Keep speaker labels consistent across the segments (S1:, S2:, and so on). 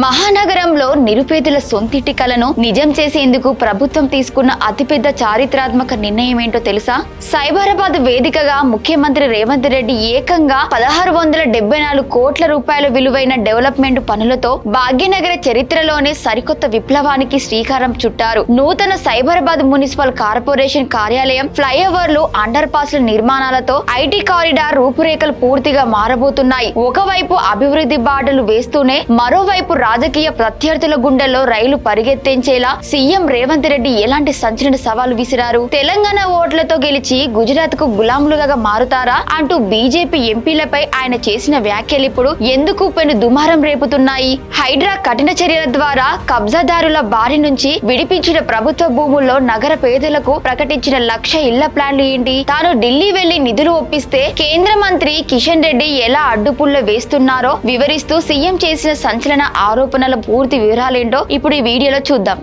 S1: మహానగరంలో నిరుపేదల సొంతింటి కలను నిజం చేసేందుకు ప్రభుత్వం తీసుకున్న అతిపెద్ద చారిత్రాత్మక నిర్ణయం ఏంటో తెలుసా? సైబరాబాద్ వేదికగా ముఖ్యమంత్రి రేవంత్ రెడ్డి ఏకంగా 1674 కోట్ల రూపాయల విలువైన డెవలప్మెంట్ పనులతో భాగ్యనగర చరిత్రలోనే సరికొత్త విప్లవానికి శ్రీకారం చుట్టారు. నూతన సైబరాబాద్ మున్సిపల్ కార్పొరేషన్ కార్యాలయం, ఫ్లైఓవర్లు, అండర్ పాస్ల నిర్మాణాలతో ఐటీ కారిడార్ రూపురేఖలు పూర్తిగా మారబోతున్నాయి. ఒకవైపు అభివృద్ధి బాటలు వేస్తూనే మరోవైపు రాజకీయ ప్రత్యర్థుల గుండెల్లో రైలు పరిగెత్తించేలా సీఎం రేవంత్ రెడ్డి ఎలాంటి సంచలన సవాలు విసిరారు? తెలంగాణ ఓట్లతో గెలిచి గుజరాత్ కు గులాములుగా మారుతారా అంటూ బీజేపీ ఎంపీలపై ఆయన చేసిన వ్యాఖ్యలు ఇప్పుడు ఎందుకు పెను దుమారం రేపుతున్నాయి? హైడ్రా కఠిన చర్యల ద్వారా కబ్జాదారుల బారి నుంచి విడిపించిన ప్రభుత్వ భూముల్లో నగర పేదలకు ప్రకటించిన 1,00,000 ఇళ్ల ప్లాన్లు ఏంటి? తాను ఢిల్లీ వెళ్లి నిధులు ఒప్పిస్తే కేంద్ర మంత్రి కిషన్ రెడ్డి ఎలా అడ్డుపుల్ల వేస్తున్నారో వివరిస్తూ సీఎం చేసిన సంచలన ఆరోపణల పూర్తి వివరాలేంటో ఇప్పుడు ఈ వీడియోలో చూద్దాం.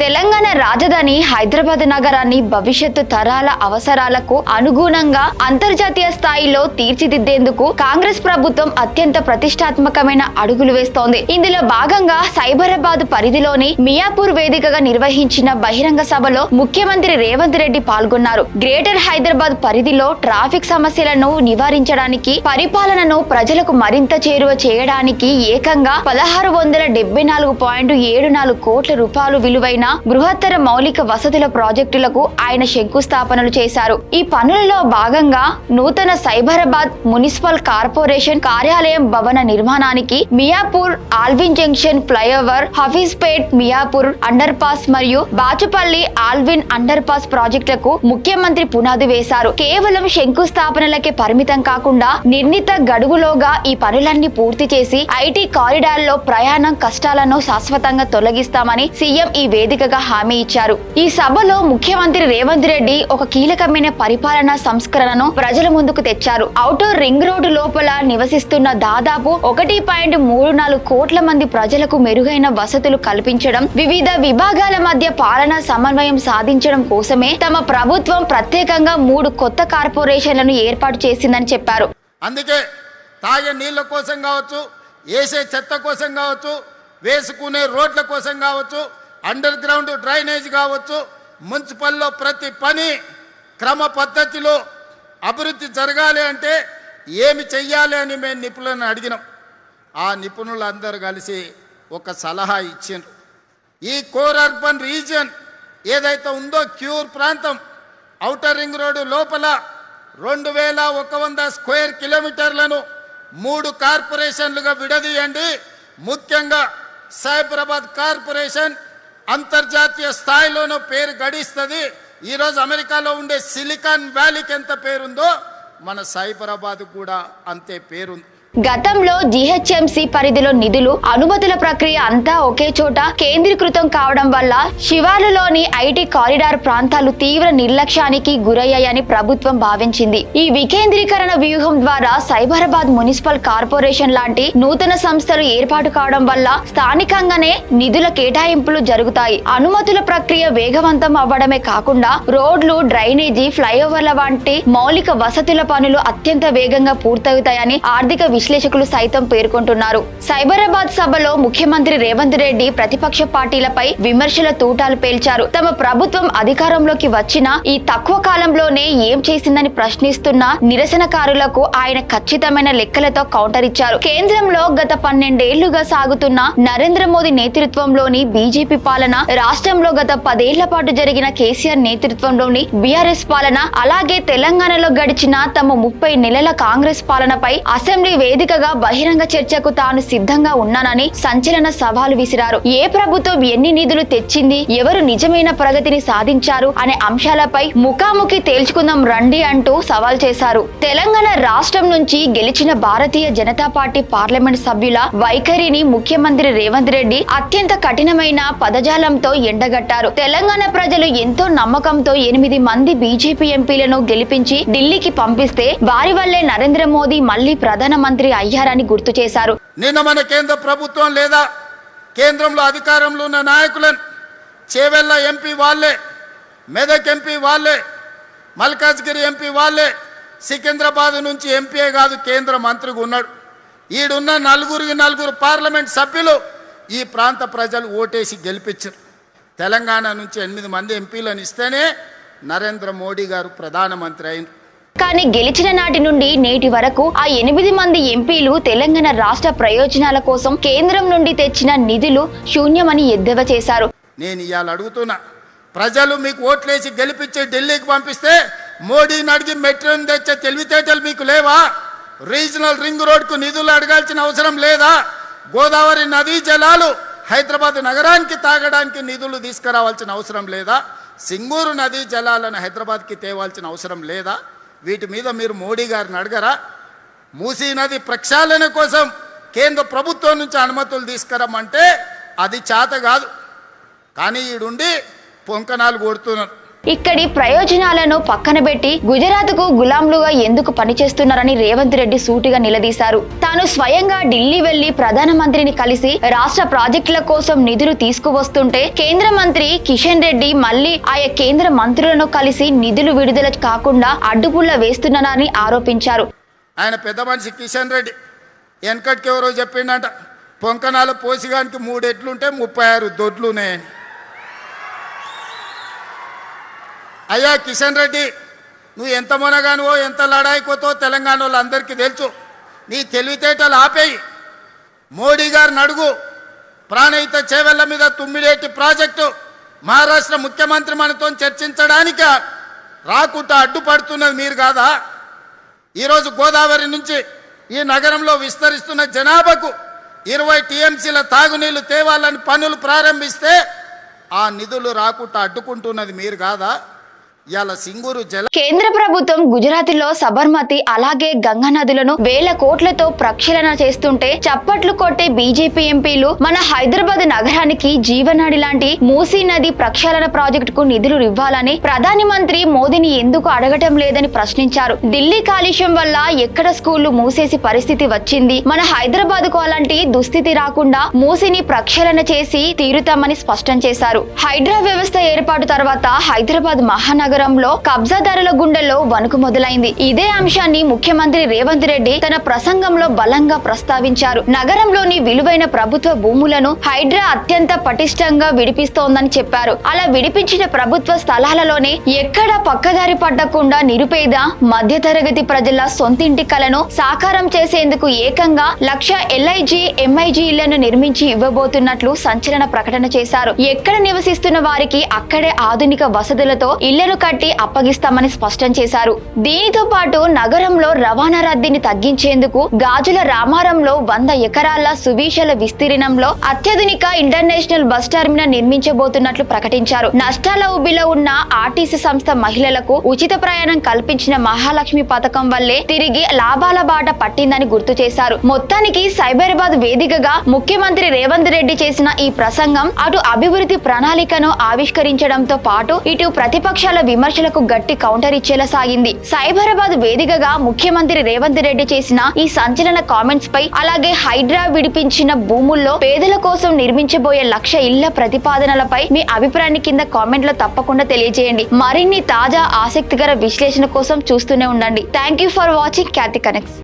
S1: తెలంగాణ రాజధాని హైదరాబాద్ నగరాన్ని భవిష్యత్తు తరాల అవసరాలకు అనుగుణంగా అంతర్జాతీయ స్థాయిలో తీర్చిదిద్దేందుకు కాంగ్రెస్ ప్రభుత్వం అత్యంత ప్రతిష్టాత్మకమైన అడుగులు వేస్తోంది. ఇందులో భాగంగా సైబరాబాద్ పరిధిలోని మియాపూర్ వేదికగా నిర్వహించిన బహిరంగ సభలో ముఖ్యమంత్రి రేవంత్ రెడ్డి పాల్గొన్నారు. గ్రేటర్ హైదరాబాద్ పరిధిలో ట్రాఫిక్ సమస్యలను నివారించడానికి, పరిపాలనను ప్రజలకు మరింత చేరువ చేయడానికి ఏకంగా 1674.74 కోట్ల రూపాయలు విలువైన బృహత్తర మౌలిక వసతుల ప్రాజెక్టులకు ఆయన శంకుస్థాపనలు చేశారు. ఈ పనులలో భాగంగా నూతన సైబరాబాద్ మున్సిపల్ కార్పొరేషన్ కార్యాలయం భవన నిర్మాణానికి Miyapur Allwyn junction flyover, Hafeezpet Miyapur underpass మరియు బాచుపల్లి ఆల్విన్ అండర్ పాస్ ప్రాజెక్టులకు ముఖ్యమంత్రి పునాది వేశారు. కేవలం శంకుస్థాపనలకే పరిమితం కాకుండా నిర్ణీత గడువులోగా ఈ పనులన్నీ పూర్తి చేసి ఐటీ కారిడార్లో ప్రయాణం కష్టాలను శాశ్వతంగా తొలగిస్తామని సీఎం ఈ వేదికగా హామీ ఇచ్చారు. ఈ సభలో ముఖ్యమంత్రి రేవంత్ రెడ్డి ఒక కీలకమైన పరిపాలనా సంస్కరణను ప్రజల ముందుకు తెచ్చారు. ఔటర్ రింగ్ రోడ్డు లోపల నివసిస్తున్న దాదాపు 1.34 కోట్ల మంది ప్రజలకు మెరుగైన వసతులు కల్పించడం, వివిధ విభాగాల మధ్య పాలనా సమన్వయం సాధించడం కోసమే తమ ప్రభుత్వం ప్రత్యేకంగా 3 కొత్త కార్పొరేషన్లను ఏర్పాటు చేసిందని చెప్పారు.
S2: అందుకే తాగే నీళ్ల కోసం కావచ్చు, వేసే చెత్త కోసం కావచ్చు, వేసుకునే రోడ్ల కోసం కావచ్చు, అండర్ గ్రౌండ్ డ్రైనేజ్ కావచ్చు, మున్సిపల్లో ప్రతి పని క్రమ పద్ధతిలో అభివృద్ధి జరగాలి అంటే ఏమి చెయ్యాలి అని మేము నిపుణులను అడిగినాం. ఆ నిపుణులందరూ కలిసి ఒక సలహా ఇచ్చిండ్రు. ఈ కోర్ అర్బన్ రీజియన్ ఏదైతే ఉందో క్యూర్ ప్రాంతం, ఔటర్ రింగ్ రోడ్డు లోపల 2100 స్క్వేర్ కిలోమీటర్లను 3 కార్పొరేషన్లుగా విడదీయండి. ముఖ్యంగా సైబరాబాద్ కార్పొరేషన్ అంతర్జాతీయ స్థాయిలోనూ పేరు గడిస్తుంది. ఈరోజు అమెరికాలో ఉండే సిలికాన్ వ్యాలీకి ఎంత పేరుందో మన సైబరాబాద్ కూడా అంతే పేరుంది.
S1: గతంలో జీహెచ్ఎంసీ పరిధిలో నిధులు, అనుమతుల ప్రక్రియ అంతా ఒకే చోట కేంద్రీకృతం కావడం వల్ల శివార్లలోని ఐటీ కారిడార్ ప్రాంతాలు తీవ్ర నిర్లక్ష్యానికి గురయ్యాయని ప్రభుత్వం భావించింది. ఈ వికేంద్రీకరణ వ్యూహం ద్వారా సైబరాబాద్ మున్సిపల్ కార్పొరేషన్ లాంటి నూతన సంస్థలు ఏర్పాటు కావడం వల్ల స్థానికంగానే నిధుల కేటాయింపులు జరుగుతాయి. అనుమతుల ప్రక్రియ వేగవంతం అవ్వడమే కాకుండా రోడ్లు, డ్రైనేజీ, ఫ్లైఓవర్ల వంటి మౌలిక వసతుల పనులు అత్యంత వేగంగా పూర్తవుతాయని ఆర్థిక విశ్లేషకులు సైతం పేర్కొంటున్నారు. సైబరాబాద్ సభలో ముఖ్యమంత్రి రేవంత్ రెడ్డి ప్రతిపక్ష పార్టీలపై విమర్శల తూటాలు పేల్చారు. తమ ప్రభుత్వం అధికారంలోకి వచ్చిన ఈ తక్కువ కాలంలోనే ఏం చేసిందని ప్రశ్నిస్తున్న నిరసనకారులకు ఆయన ఖచ్చితమైన లెక్కలతో కౌంటర్ ఇచ్చారు. కేంద్రంలో గత 12 ఏళ్లుగా సాగుతున్న నరేంద్ర మోదీ నేతృత్వంలోని బీజేపీ పాలన, రాష్ట్రంలో గత 10 ఏళ్ల పాటు జరిగిన కేసీఆర్ నేతృత్వంలోని బీఆర్ఎస్ పాలన, అలాగే తెలంగాణలో గడిచిన తమ 30 నెలల కాంగ్రెస్ పాలనపై అసెంబ్లీ వేదికగా బహిరంగ చర్చకు తాను సిద్ధంగా ఉన్నానని సంచలన సవాలు విసిరారు. ఏ ప్రభుత్వం ఎన్ని నిధులు తెచ్చింది, ఎవరు నిజమైన ప్రగతిని సాధించారు అనే అంశాలపై ముఖాముఖి తేల్చుకుందాం రండి అంటూ సవాల్ చేశారు. తెలంగాణ రాష్ట్రం నుంచి గెలిచిన భారతీయ జనతా పార్టీ పార్లమెంట్ సభ్యుల వైఖరిని ముఖ్యమంత్రి రేవంత్ రెడ్డి అత్యంత కఠినమైన పదజాలంతో ఎండగట్టారు. తెలంగాణ ప్రజలు ఎంతో నమ్మకంతో 8 మంది బీజేపీ ఎంపీలను గెలిపించి ఢిల్లీకి పంపిస్తే వారి వల్లే నరేంద్ర మోదీ మళ్లీ ప్రధానమంత్రి అయ్యారని గుర్తు చేశారు.
S2: నిన్న మన కేంద్ర ప్రభుత్వం లేదా కేంద్రంలో అధికారంలో ఉన్న నాయకులను చేవెళ్ళ ఎంపీ వాళ్ళే మెదక్ ఎంపీ వాళ్ళే, మల్కాజ్గిరి ఎంపీ వాళ్ళే, సికింద్రాబాద్ నుంచి ఎంపీఏ కాదు కేంద్ర మంత్రిగా ఉన్నాడు. ఈడున్న నలుగురు పార్లమెంట్ సభ్యులు ఈ ప్రాంత ప్రజలు ఓటేసి గెలిపించారు. తెలంగాణ నుంచి 8 మంది ఎంపీలను ఇస్తేనే నరేంద్ర మోడీ గారు ప్రధానమంత్రి అయినారు.
S1: కానీ గెలిచిన నాటి నుండి నేటి వరకు ఆ 8 మంది ఎంపీలు తెలంగాణ రాష్ట్ర ప్రయోజనాల కోసం కేంద్రం నుండి తెచ్చిన నిధులు శూన్యమని ఎద్దేవా చేశారు.
S2: నేను ఇవాళ అడుగుతున్నా, ప్రజలు మీకు ఓట్లేసి గెలిపించి ఢిల్లీకి పంపిస్తే మోడీని అడిగి మెట్రోని తెచ్చే తెలివితేటలు మీకు లేవా? రీజనల్ రింగ్ రోడ్కు నిధులు అడగాల్సిన అవసరం లేదా? గోదావరి నదీ జలాలు హైదరాబాద్ నగరానికి తాగడానికి నిధులు తీసుకురావాల్సిన అవసరం లేదా? సింగూరు నదీ జలాలను హైదరాబాద్కి తేవాల్సిన అవసరం లేదా? వీటి మీద మీరు మోడీ గారిని అడగరా? మూసీ నది ప్రక్షాళన కోసం కేంద్ర ప్రభుత్వం నుంచి అనుమతులు తీసుకురమ్మంటే అది చేత కాదు. కానీ ఈడుండి పొంకనాలు కొడుతున్నారు.
S1: ఇక్కడి ప్రయోజనాలను పక్కన పెట్టి గుజరాత్కు గులాంలుగా ఎందుకు పనిచేస్తున్నారని రేవంత్ రెడ్డి సూటిగా నిలదీశారు. తాను స్వయంగా ఢిల్లీ వెళ్లి ప్రధానమంత్రిని కలిసి రాష్ట్ర ప్రాజెక్టుల కోసం నిధులు తీసుకువస్తుంటే కేంద్ర మంత్రి కిషన్ రెడ్డి మళ్లీ ఆయా కేంద్ర మంత్రులను కలిసి నిధులు విడుదల కాకుండా అడ్డుపుల్ల వేస్తున్నారని ఆరోపించారు.
S2: ఆయన పెద్ద మనిషి కిషన్ రెడ్డి వెనకటికి ఎవరో చెప్పిండట, పొంకనాల పోసిగానికి 3 ఎట్లుంటే 36 దొడ్లున్నాయని. అయ్యా కిషన్ రెడ్డి, నువ్వు ఎంత మొనగానువో ఎంత లడాయికోతో తెలంగాణ వాళ్ళందరికీ తెలుసు. నీ తెలివితేటలు ఆపేయి. మోడీ గారిని అడుగు. ప్రాణహిత చేవెళ్ల మీద తుమ్మిడేటి ప్రాజెక్టు మహారాష్ట్ర ముఖ్యమంత్రి మనతో చర్చించడానికి రాకుండా అడ్డుపడుతున్నది మీరు కాదా? ఈరోజు గోదావరి నుంచి ఈ నగరంలో విస్తరిస్తున్న జనాభాకు 20 టీఎంసీల తాగునీళ్లు తేవాలని పనులు ప్రారంభిస్తే ఆ నిధులు రాకుండా అడ్డుకుంటున్నది మీరు కాదా?
S1: కేంద్ర ప్రభుత్వం గుజరాత్లో సబర్మతి అలాగే గంగా నదులను వేల కోట్లతో ప్రక్షాళన చేస్తుంటే చప్పట్లు కొట్టే బీజేపీ ఎంపీలు మన హైదరాబాద్ నగరానికి జీవనాడి లాంటి మూసీ నది ప్రక్షాళన ప్రాజెక్టుకు నిధులు ఇవ్వాలని ప్రధాని మంత్రి మోదీని ఎందుకు అడగటం లేదని ప్రశ్నించారు. ఢిల్లీ కాలుష్యం వల్ల ఎక్కడ స్కూళ్లు మూసేసి పరిస్థితి వచ్చింది. మన హైదరాబాద్ కు అలాంటి దుస్థితి రాకుండా మూసీని ప్రక్షాళన చేసి తీరుతామని స్పష్టం చేశారు. హైడ్రా వ్యవస్థ ఏర్పాటు తర్వాత హైదరాబాద్ మహానగరం నగరంలో కబ్జాదారుల గుండెల్లో వణుకు మొదలైంది. ఇదే అంశాన్ని ముఖ్యమంత్రి రేవంత్ రెడ్డి తన ప్రసంగంలో బలంగా ప్రస్తావించారు. నగరంలోని విలువైన ప్రభుత్వ భూములను హైడ్రా అత్యంత పటిష్టంగా విడిపిస్తోందని చెప్పారు. అలా విడిపించిన ప్రభుత్వ స్థలాలలోనే ఎక్కడా పక్కదారి పట్టకుండా నిరుపేద మధ్యతరగతి ప్రజల సొంతింటి కలను సాకారం చేసేందుకు ఏకంగా 1,00,000 LIG MIG ఇళ్లను నిర్మించి ఇవ్వబోతున్నట్లు సంచలన ప్రకటన చేశారు. ఎక్కడ నివసిస్తున్న వారికి అక్కడే ఆధునిక వసతులతో ఇళ్లను కట్టి అప్పగిస్తామని స్పష్టం చేశారు. దీనితో పాటు నగరంలో రవాణా రద్దీని తగ్గించేందుకు గాజుల రామారంలో 100 ఎకరాల సువిశాల విస్తీర్ణంలో అత్యాధునిక ఇంటర్నేషనల్ బస్ టెర్మినల్ నిర్మించబోతున్నట్లు ప్రకటించారు. నష్టాల ఉబ్బిలో ఉన్న ఆర్టీసీ సంస్థ మహిళలకు ఉచిత ప్రయాణం కల్పించిన మహాలక్ష్మి పథకం వల్లే తిరిగి లాభాల బాట పట్టిందని గుర్తు చేశారు. మొత్తానికి సైబరాబాద్ వేదికగా ముఖ్యమంత్రి రేవంత్ రెడ్డి చేసిన ఈ ప్రసంగం అటు అభివృద్ధి ప్రణాళికను ఆవిష్కరించడంతో పాటు ఇటు ప్రతిపక్షాల విమర్శలకు గట్టి కౌంటర్ ఇచ్చేలా సాగింది. సైబరాబాద్ వేదికగా ముఖ్యమంత్రి రేవంత్ రెడ్డి చేసిన ఈ సంచలన కామెంట్స్ పై అలాగే హైడ్రా విడిపించిన భూముల్లో పేదల కోసం నిర్మించబోయే 1,00,000 ఇళ్ల ప్రతిపాదనలపై మీ అభిప్రాయాన్ని కింద కామెంట్లో తప్పకుండా తెలియజేయండి. మరిన్ని తాజా ఆసక్తికర విశ్లేషణ కోసం చూస్తూనే ఉండండి. Thank you for watching Khyati connects.